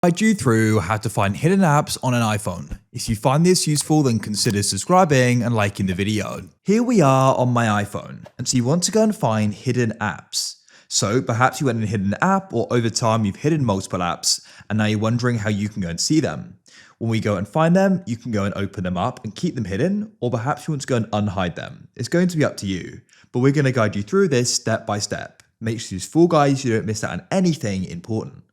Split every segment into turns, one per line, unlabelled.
Guide you through how to find hidden apps on an iPhone. If you find this useful, then consider subscribing and liking the video. Here we are on my iPhone, and so you want to go and find hidden apps. So perhaps you went and hid an app, or over time you've hidden multiple apps, and now you're wondering how you can go and see them. When we go and find them, you can go and open them up and keep them hidden, or perhaps you want to go and unhide them. It's going to be up to you, but we're going to guide you through this step by step. Make sure it's full guys, you don't miss out on anything important.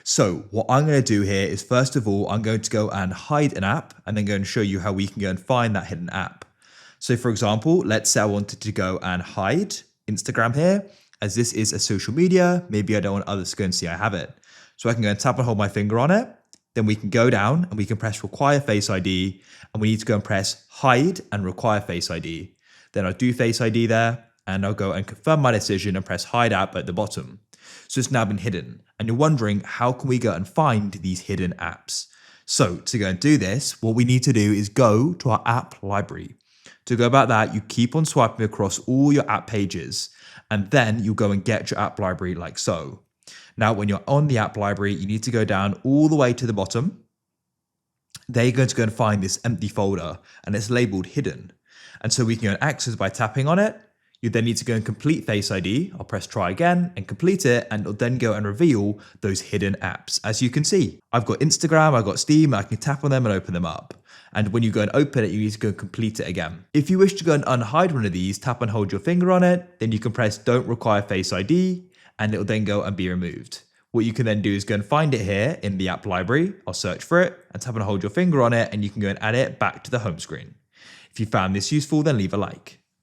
So what I'm going to do here is, first of all, I'm going to go and hide an app and then go and show you how we can go and find that hidden app. So for example, let's say I wanted to go and hide Instagram here, as this is a social media. Maybe I don't want others to go and see I have it. So I can go and tap and hold my finger on it. Then we can go down and we can press require Face ID, and we need to go and press hide and require Face ID. Then I'll do Face ID there, and I'll go and confirm my decision and press hide app at the bottom. So it's now been hidden, and you're wondering, how can we go and find these hidden apps? So to go and do this, what we need to do is go to our app library. To go about that, you keep on swiping across all your app pages, and then you'll go and get your app library like so. Now, when you're on the app library, you need to go down all the way to the bottom. There you're going to go and find this empty folder, and it's labeled hidden. And so we can go and access by tapping on it. You then need to go and complete Face ID. I'll press try again and complete it, and it'll then go and reveal those hidden apps. As you can see, I've got Instagram, I've got Steam, I can tap on them and open them up. And when you go and open it, you need to go and complete it again. If you wish to go and unhide one of these, tap and hold your finger on it, then you can press don't require Face ID, and it'll then go and be removed. What you can then do is go and find it here in the app library. I'll search for it and tap and hold your finger on it, and you can go and add it back to the home screen. If you found this useful, then leave a like.